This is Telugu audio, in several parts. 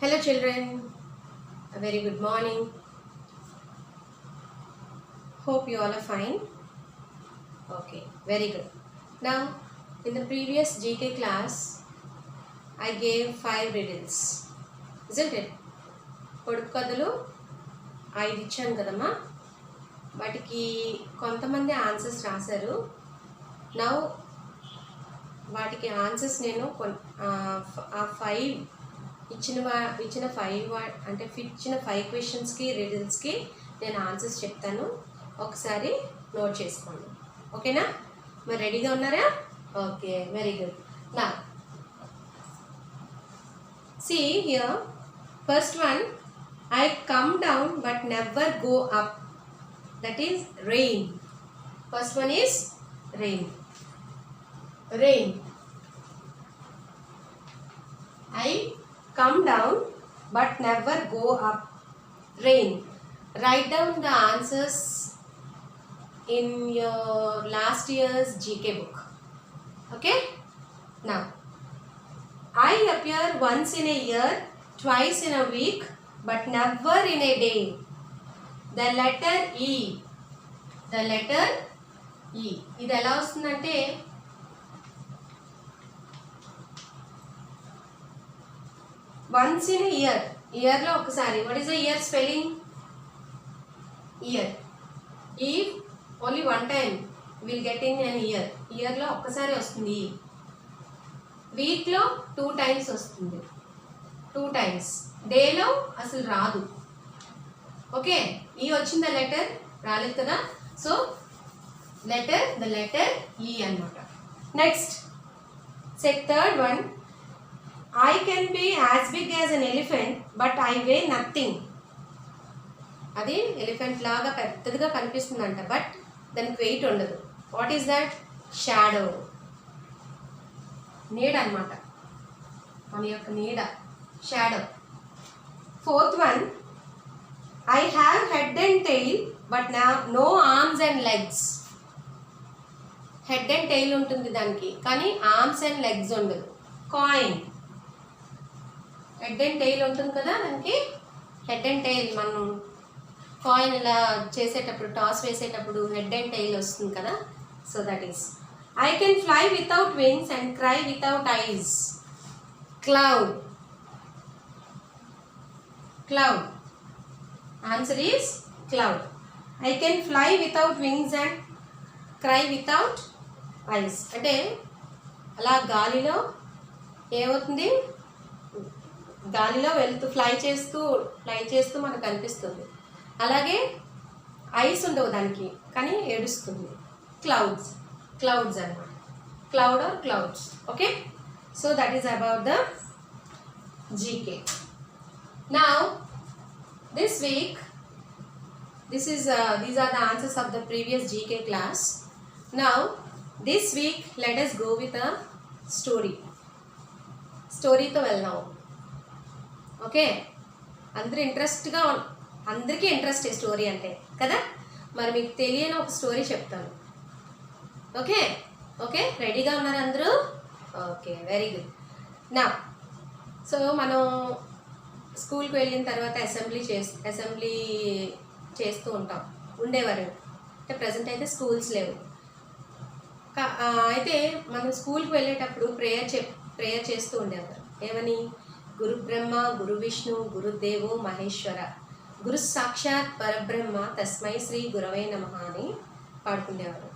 Hello children, a very good morning. Hope you all are fine. Okay, very good. Now, in the previous GK class, I gave 5 riddles, isn't it? పొడుపు కథలు 5 ఇచ్చాను కదమ్మా. వాటికి కొంతమంది ఆన్సర్స్ రాశారు. నౌ వాటికి ఆన్సర్స్ నేను ఆ 5 ఇచ్చిన 5 అంటే ఇచ్చిన 5 క్వశ్చన్స్కి రిడిల్స్కి నేను ఆన్సర్స్ చెప్తాను. ఒకసారి నోట్ చేసుకోండి. ఓకేనా? మరి రెడీగా ఉన్నారా? Okay, very good. నా see here, first one, I come down but never go up, that is rain. First one is rain. I come down but never go up, rain. Write down the answers in your last year's GK book. Okay? Now, I appear once in a year, twice in a week, but never in a day. The letter E. The letter E. ఇది ఎలా వస్తుందంటే once in a year. ఇయర్లో ఒకసారి. What is the year spelling? Year. If only one time we'll get in an year. ఇయర్లో ఒక్కసారి వస్తుంది. వీక్లో 2 times వస్తుంది. 2 times. డేలో అసలు రాదు. ఓకే, ఈ వచ్చిందా లెటర్? రాలేదు కదా. సో ద లెటర్ ఈ అన్నమాట. Next third one, I can be as big as an elephant but I weigh nothing. అది ఎలిఫెంట్ లాగా పెద్దదిగా కనిపిస్తుందంట, బట్ దానికి వెయిట్ ఉండదు. What is that? షాడో. నీడ అన్నమాట, మన యొక్క నీడ, shadow. Fourth one, I have head and tail but no arms and legs. Head and tail ఉంటుంది దానికి, కానీ ఆర్మ్స్ అండ్ లెగ్స్ ఉండదు. కాయిన్. హెడ్ అండ్ టైల్ ఉంటుంది కదా దానికి, హెడ్ అండ్ టైల్. మనం కాయిన్ ఇలా చేసేటప్పుడు, టాస్ వేసేటప్పుడు హెడ్ అండ్ టైల్ వస్తుంది కదా. So that is. I can fly without wings and cry without eyes. Cloud. Answer is cloud. I can fly without wings and cry without eyes. అంటే అలా గాలిలో ఏమవుతుంది, గాలిలో ఫ్లై చేస్తూ మనకు కనిపిస్తుంది. అలాగే ఐస్ ఉండవు దానికి, కానీ ఏడుస్తుంది. క్లౌడ్స్ అన్నమాట. Cloud or clouds. Okay, so that is about the GK. Now this week, these are the answers of the previous GK class. Now this week let us go with a స్టోరీతో వెళ్దాం. ఓకే, అందరికీ ఇంట్రెస్ట్ స్టోరీ అంటే కదా. మరి మీకు తెలియని ఒక స్టోరీ చెప్తాను. ఓకే, రెడీగా ఉన్నారు అందరూ? Okay, very good. నా సో మనం స్కూల్కి వెళ్ళిన తర్వాత అసెంబ్లీ చేస్తూ ఉండేవారు. అంటే ప్రజెంట్ అయితే స్కూల్స్ లేవు. అయితే మనం స్కూల్కి వెళ్ళేటప్పుడు ప్రేయర్ చేస్తూ ఉండేవారు. ఏమని? గురు బ్రహ్మ గురు విష్ణు గురుదేవో మహేశ్వర గురు సాక్షాత్ పరబ్రహ్మ తస్మై శ్రీ గురవే నమః అని పాడుకునేవారు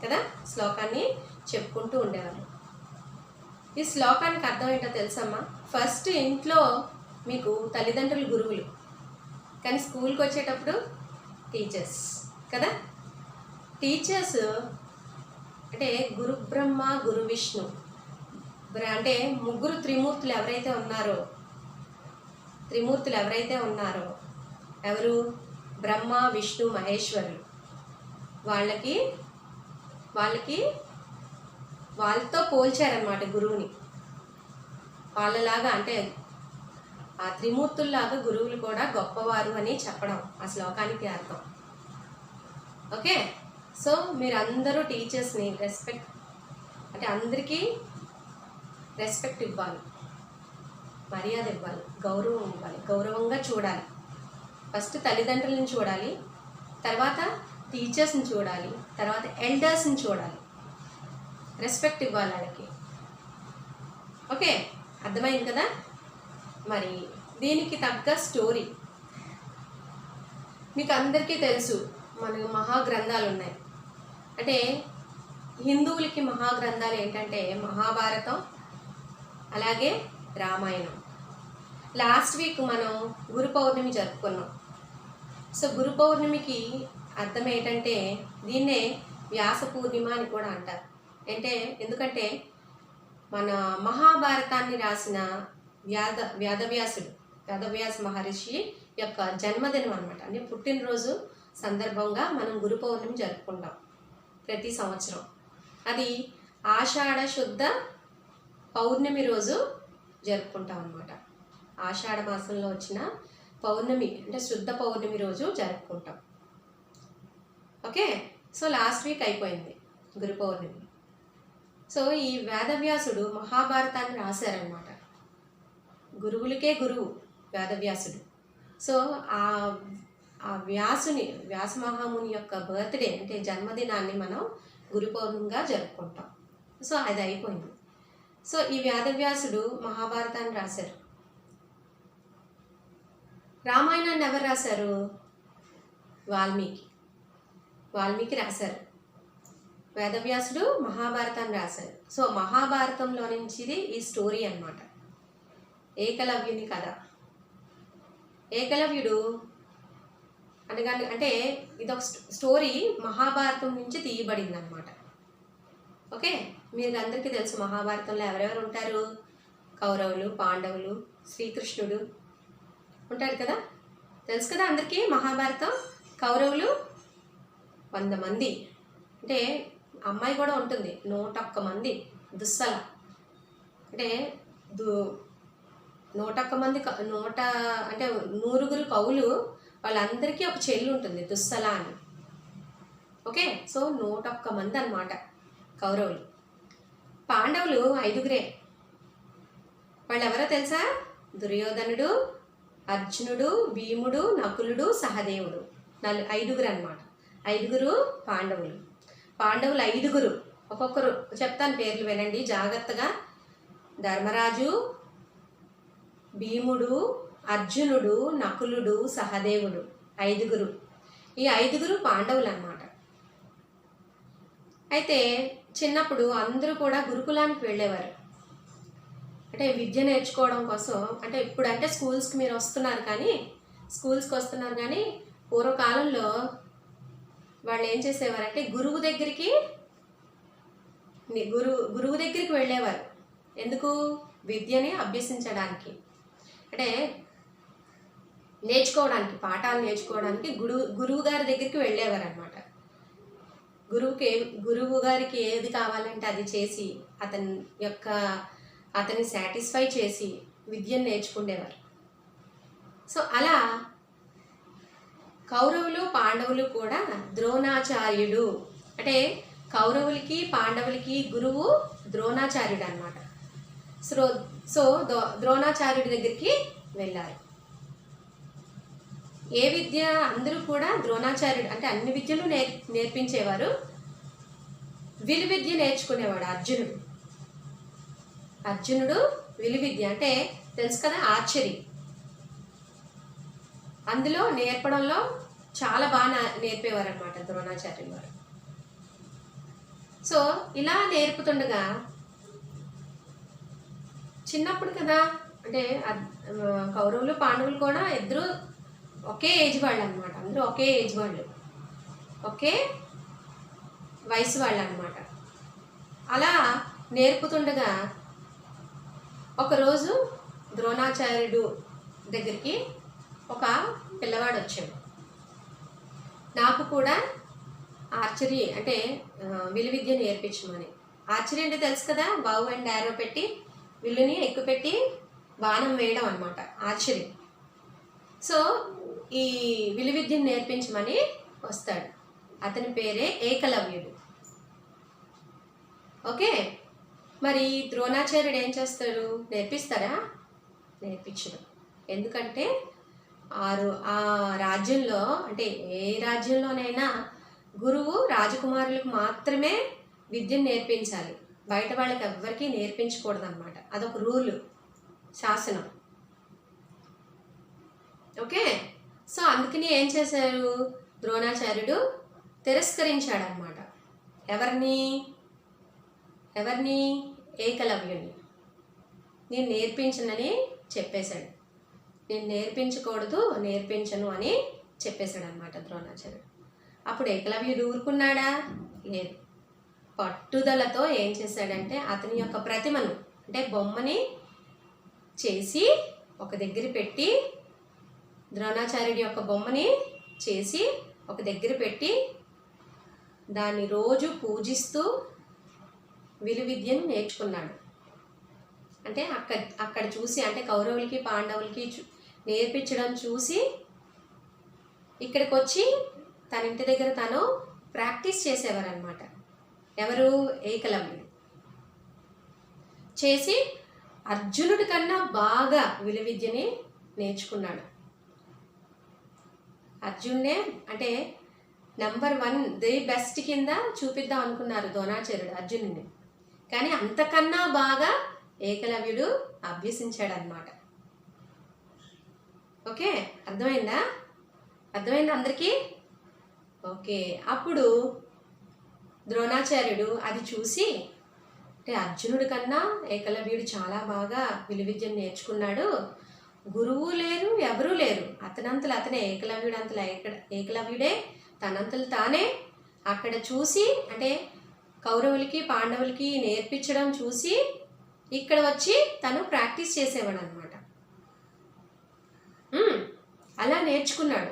కదా. శ్లోకాన్ని చెప్పుకుంటూ ఉండేవారు. ఈ శ్లోకానికి అర్థం ఏంటో తెలుసమ్మా? ఫస్ట్ ఇంట్లో మీకు తల్లిదండ్రులు గురువులు, కానీ స్కూల్కి వచ్చేటప్పుడు టీచర్స్ కదా. టీచర్స్ అంటే గురు బ్రహ్మ గురు విష్ణు అంటే ముగ్గురు త్రిమూర్తులు ఎవరైతే ఉన్నారో ఎవరు? బ్రహ్మ విష్ణు మహేశ్వరులు. వాళ్ళతో పోల్చారన్నమాట గురువుని. వాళ్ళలాగా అంటే ఆ త్రిమూర్తుల్లాగా గురువులు కూడా గొప్పవారు అని చెప్పడం ఆ శ్లోకానికి అర్థం. ఓకే, సో మీరందరూ టీచర్స్ని అందరికీ రెస్పెక్ట్ ఇవ్వాలి. మర్యాద ఇవ్వాలి, గౌరవం ఇవ్వాలి, గౌరవంగా చూడాలి. ఫస్ట్ తల్లిదండ్రులను చూడాలి, తర్వాత టీచర్స్ని చూడాలి, తర్వాత ఎల్డర్స్ని చూడాలి. రెస్పెక్ట్ ఇవ్వాలి వాళ్ళకి. ఓకే, అర్థమైంది కదా. మరి దీనికి తగ్గ స్టోరీ మీకు అందరికీ తెలుసు. మనకు మహాగ్రంథాలు ఉన్నాయి. అంటే హిందువులకి మహాగ్రంథాలు ఏంటంటే మహాభారతం, అలాగే రామాయణం. లాస్ట్ వీక్ మనం గురు పౌర్ణమి జరుపుకున్నాం. సో గురు పౌర్ణమికి అర్థం ఏంటంటే దీన్నే వ్యాస పూర్ణిమ అని కూడా అంటారు. ఎందుకంటే మన మహాభారతాన్ని రాసిన వేదవ్యాస మహర్షి యొక్క జన్మదినం అనమాట. అంటే పుట్టినరోజు సందర్భంగా మనం గురు పౌర్ణమి జరుపుకుంటాం ప్రతి సంవత్సరం. అది ఆషాఢ శుద్ధ పౌర్ణమి రోజు జరుపుకుంటాం అన్నమాట. ఆషాఢ మాసంలో వచ్చిన పౌర్ణమి అంటే శుద్ధ పౌర్ణమి రోజు జరుపుకుంటాం. ఓకే, సో లాస్ట్ వీక్ అయిపోయింది గురు పౌర్ణమి. సో ఈ వేదవ్యాసుడు మహాభారతాన్ని రాశారనమాట. గురువులకే గురువు వేదవ్యాసుడు. సో ఆ వ్యాస మహాముని యొక్క బర్త్డే అంటే జన్మదినాన్ని మనం గురు పౌర్ణమిగా జరుపుకుంటాం. సో అది అయిపోయింది. సో ఈ వేదవ్యాసుడు మహాభారతాన్ని రాశారు. రామాయణాన్ని ఎవరు రాశారు? వాల్మీకి రాశారు. వేదవ్యాసుడు మహాభారతాన్ని రాశారు. సో మహాభారతంలో నుంచి ఈ స్టోరీ అన్నమాట. ఏకలవ్యుని కథ. ఏకలవ్యుడు అంటే ఇదొక స్టోరీ మహాభారతం నుంచి తీయబడింది అనమాట. ఓకే, మీరు అందరికీ తెలుసు మహాభారతంలో ఎవరెవరు ఉంటారు? కౌరవులు, పాండవులు, శ్రీకృష్ణుడు ఉంటారు కదా. తెలుసు కదా అందరికీ మహాభారతం. కౌరవులు 100 మంది, అంటే అమ్మాయి కూడా ఉంటుంది 101 మంది. దుస్సల అంటే 101 మంది, 100 కవులు, వాళ్ళందరికీ ఒక చెల్లి ఉంటుంది దుస్సల అని. ఓకే, సో 101 మంది అన్నమాట కౌరవులు. పాండవులు 5గురే. వాళ్ళు ఎవరో తెలుసా? దుర్యోధనుడు, అర్జునుడు, భీముడు, నకులుడు, సహదేవుడు. 5గురు అన్నమాట. 5గురు పాండవులు. 5గురు. ఒక్కొక్కరు చెప్తాను పేర్లు వినండి జాగ్రత్తగా. ధర్మరాజు, భీముడు, అర్జునుడు, నకులుడు, సహదేవుడు. 5గురు. ఈ 5గురు పాండవులు అన్నమాట. అయితే చిన్నప్పుడు అందరూ కూడా గురుకులానికి వెళ్ళేవారు. అంటే విద్య నేర్చుకోవడం కోసం. అంటే ఇప్పుడంటే స్కూల్స్కి మీరు వస్తున్నారు కానీ పూర్వకాలంలో వాళ్ళు ఏం చేసేవారంటే గురువు దగ్గరికి వెళ్ళేవారు. ఎందుకు? విద్యని అభ్యసించడానికి, అంటే నేర్చుకోవడానికి, పాఠాలు నేర్చుకోవడానికి గురువు గారి దగ్గరికి వెళ్ళేవారు అనమాట. గురువు గారికి ఏది కావాలంటే అది చేసి అతన్ని సాటిస్ఫై చేసి విద్యను నేర్చుకునేవారు. సో అలా కౌరవులు, పాండవులు కూడా ద్రోణాచార్యుడు, అంటే కౌరవులకి పాండవులకి గురువు ద్రోణాచార్యుడు అనమాట. సో ద్రోణాచార్యుడి దగ్గరికి వెళ్ళారు. ఏ విద్య? అందరూ కూడా ద్రోణాచార్యుడు అంటే అన్ని విద్యలు నేర్పించేవారు. విలువిద్య నేర్చుకునేవాడు అర్జునుడు విలువిద్య అంటే తెలుసు కదా, ఆర్చరీ. అందులో నేర్పడంలో చాలా బాగా నేర్పేవారు అనమాట ద్రోణాచార్యులు వారు. సో ఇలా నేర్పుతుండగా చిన్నప్పుడు కదా, అంటే కౌరవులు పాండవులు కూడా ఇద్దరు ఒకే ఏజ్ వాళ్ళు అనమాట. అందరూ ఒకే ఏజ్ వాళ్ళు, ఒకే వయసు వాళ్ళు అనమాట. అలా నేర్పుతుండగా ఒకరోజు ద్రోణాచార్యుడు దగ్గరికి ఒక పిల్లవాడు వచ్చాడు. నాకు కూడా ఆర్చరీ అంటే విలువిద్య నేర్పించమని. ఆర్చరీ అంటే తెలుసు కదా, బావు అండ్ యారో పెట్టి విల్లుని ఎక్కుపెట్టి బాణం వేయడం అనమాట ఆర్చరీ. సో ఈ విలువిద్యను నేర్పించమని వస్తాడు. అతని పేరే ఏకలవ్యుడు. ఓకే, మరి ద్రోణాచార్యుడు ఏం చేస్తాడు? నేర్పిస్తారా? నేర్పించడం. ఎందుకంటే ఆ రాజ్యంలో అంటే ఏ రాజ్యంలోనైనా గురువు రాజకుమారులకు మాత్రమే విద్యను నేర్పించాలి, బయట వాళ్ళకి ఎవ్వరికీ నేర్పించకూడదు అనమాట. అదొక రూల్, శాసనం. ఓకే. సో అందుకని ఏం చేశారు, ద్రోణాచార్యుడు తిరస్కరించాడనమాట. ఎవరిని ఏకలవ్యుని. నేను నేర్పించనని చెప్పేశాడు. నేను నేర్పించను అని చెప్పేశాడు అనమాట ద్రోణాచార్యుడు. అప్పుడు ఏకలవ్యుడు ఊరుకున్నాడా? లేదు. పట్టుదలతో ఏం చేశాడంటే అతని యొక్క ప్రతిమను అంటే బొమ్మని చేసి ఒక దగ్గర పెట్టి, ద్రోణాచార్యుడి యొక్క బొమ్మని చేసి ఒక దగ్గర పెట్టి దాన్ని రోజు పూజిస్తూ విలువిద్యను నేర్చుకున్నాడు. అంటే అక్కడ చూసి, అంటే కౌరవులకి పాండవులకి నేర్పించడం చూసి ఇక్కడికి వచ్చి తన ఇంటి దగ్గర తను ప్రాక్టీస్ చేసేవారనమాట. ఎవరు? ఏకలవ్యుడు. చేసి అర్జునుడి కన్నా బాగా విలువిద్యని నేర్చుకున్నాడు. అర్జున్నే అంటే నెంబర్ 1 ది బెస్ట్ కింద చూపిద్దాం అనుకున్నారు ద్రోణాచార్యుడు అర్జునుడిని, కానీ అంతకన్నా బాగా ఏకలవ్యుడు అభ్యసించాడనమాట. ఓకే, అర్థమైందా అందరికీ? ఓకే. అప్పుడు ద్రోణాచార్యుడు అది చూసి, అంటే అర్జునుడి కన్నా ఏకలవ్యుడు చాలా బాగా విలువిద్యను నేర్చుకున్నాడు, గురువు లేరు, ఎవరూ లేరు, అతనంతలు అతనే, ఏకలవ్యుడే తనంతలు తానే అక్కడ చూసి, అంటే కౌరవులకి పాండవులకి నేర్పించడం చూసి ఇక్కడ వచ్చి తను ప్రాక్టీస్ చేసేవాడు అనమాట. అలా నేర్చుకున్నాడు.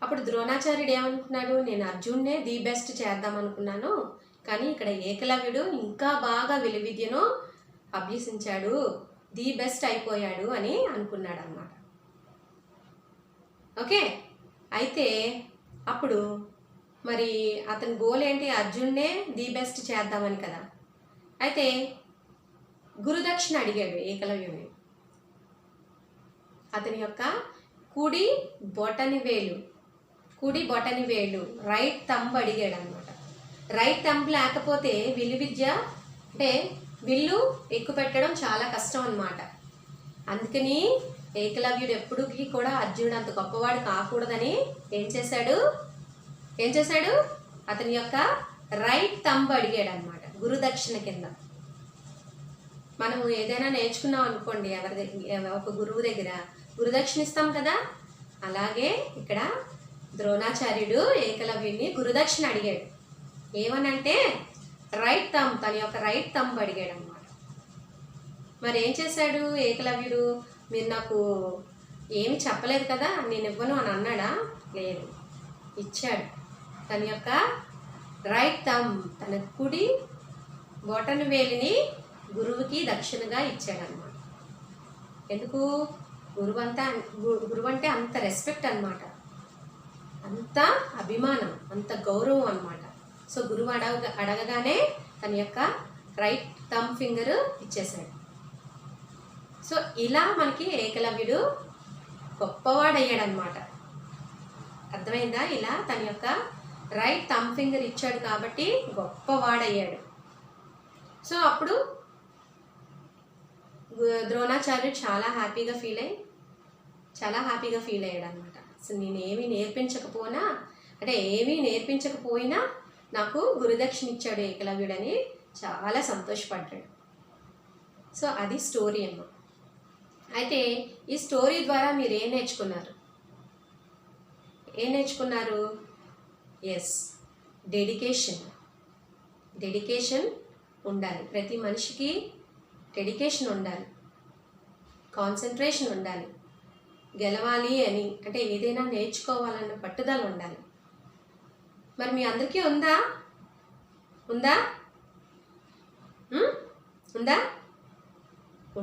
అప్పుడు ద్రోణాచార్యుడు ఏమనుకున్నాడు, నేను అర్జున్నే ది బెస్ట్ చేద్దాం అనుకున్నాను, కానీ ఇక్కడ ఏకలవ్యుడు ఇంకా బాగా విలువిద్యను అభ్యసించాడు, ది బెస్ట్ అయిపోయాడు అని అనుకున్నాడు అన్నమాట. ఓకే. అయితే అప్పుడు మరి అతని గోల్ ఏంటి, అర్జున్నే ది బెస్ట్ చేద్దామని కదా. అయితే గురుదక్షిణ అడిగాడు ఏకలవ్యుని. అతని యొక్క కుడి బొటని వేలు రైట్ థంబ్ అడిగాడు అనమాట. రైట్ థంబ్ లేకపోతే విలువిద్య అంటే విల్లు ఎక్కువ పెట్టడం చాలా కష్టం అన్నమాట. అందుకని ఏకలవ్యుడు ఎప్పటికీ కూడా అర్జునుడు అంత గొప్పవాడు కాకూడదని ఏం చేశాడు అతని యొక్క రైట్ థంబ్ అడిగాడు అనమాట గురుదక్షిణ కింద. మనము ఏదైనా నేర్చుకున్నాం అనుకోండి, ఒక గురువు దగ్గర గురుదక్షిణ ఇస్తాం కదా, అలాగే ఇక్కడ ద్రోణాచార్యుడు ఏకలవ్యుడిని గురుదక్షిణ అడిగాడు. ఏమనంటే రైట్ థంబ్, తన యొక్క రైట్ థంబ్ అడిగాడు అనమాట. మరి ఏం చేశాడు ఏకలవ్యుడు, మీరు నాకు ఏమి చెప్పలేదు కదా, నేను ఇవ్వను అని అన్నాడా? లేదు, ఇచ్చాడు. తన యొక్క రైట్ థంబ్, తన కుడి బొటన వేలిని గురువుకి దక్షిణగా ఇచ్చాడనమాట. ఎందుకు? గురువు అంటే అంత రెస్పెక్ట్ అనమాట, అంత అభిమానం, అంత గౌరవం అనమాట. సో గురువు అడగగానే తన యొక్క రైట్ థంబ్ ఫింగర్ ఇచ్చేసాడు. సో ఇలా మనకి ఏకలవ్యుడు గొప్పవాడయ్యాడనమాట. అర్థమైందా? ఇలా తన యొక్క రైట్ థంబ్ ఫింగర్ ఇచ్చాడు కాబట్టి గొప్పవాడయ్యాడు. సో అప్పుడు ద్రోణాచార్యుడు చాలా హ్యాపీగా ఫీల్ అయ్యాడు అనమాట. సో నేను ఏమీ నేర్పించకపోయినా నాకు గురుదక్షిణ ఇచ్చాడు ఏకలవ్యుడని చాలా సంతోషపడ్డాడు. సో అది స్టోరీ అమ్మ. అయితే ఈ స్టోరీ ద్వారా మీరు ఏం నేర్చుకున్నారు? ఎస్, డెడికేషన్ ఉండాలి. ప్రతి మనిషికి డెడికేషన్ ఉండాలి, కాన్సన్ట్రేషన్ ఉండాలి. గెలవాలి అని అంటే ఏదైనా నేర్చుకోవాలన్న పట్టుదల ఉండాలి. మరి మీ అందరికీ ఉందా?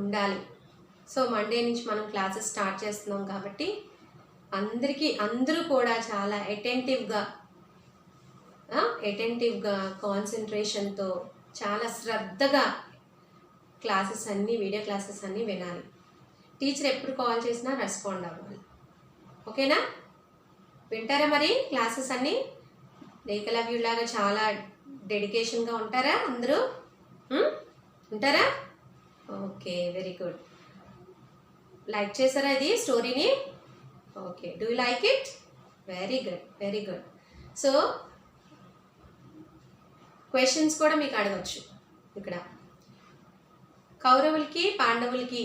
ఉండాలి. సో మండే నుంచి మనం క్లాసెస్ స్టార్ట్ చేస్తున్నాం కాబట్టి అందరూ కూడా చాలా అటెంటివ్గా కాన్సన్ట్రేషన్తో చాలా శ్రద్ధగా వీడియో క్లాసెస్ అన్నీ వినాలి. టీచర్ ఎప్పుడు కాల్ చేసినా రెస్పాండ్ అవ్వాలి. ఓకేనా? వింటారా మరి క్లాసెస్ అన్నీ? ఏకలవ్యుడు లాగా చాలా డెడికేషన్గా ఉంటారా అందరూ? ఉంటారా? Okay, very good. లైక్ చేశారా ఇది స్టోరీని? Okay, do you like it? Very good, very good. So questions కూడా మీకు అడగచ్చు ఇక్కడ. కౌరవులకి పాండవులకి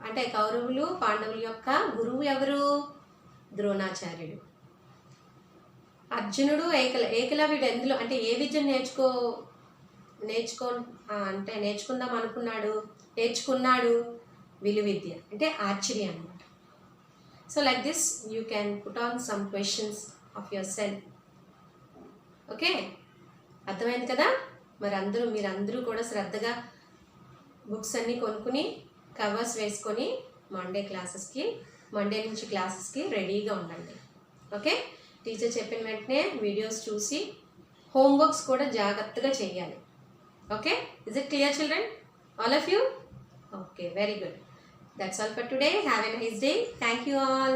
అంటే కౌరవులు పాండవుల యొక్క గురువు ఎవరు? ద్రోణాచార్యుడు. అర్జునుడు ఏకలవ్యుడు ఎందులో అంటే ఏ విద్యను నేర్చుకుందాం అనుకున్నాడు? నేర్చుకున్నాడు విలువిద్య అంటే ఆర్చరీ అన్నమాట. So like this you can put on some questions of your self. Okay, అర్థమైంది కదా? మరి మీరందరూ కూడా శ్రద్ధగా బుక్స్ అన్నీ కొనుక్కుని కవర్స్ వేసుకొని మండే నుంచి క్లాసెస్కి రెడీగా ఉండండి. ఓకే, టీచర్ చెప్పిన వెంటనే వీడియోస్ చూసి హోంవర్క్స్ కూడా జాగ్రత్తగా చేయాలి. Okay, is it clear children? All of you? Okay, very good. That's all for today. Have a nice day. Thank you all.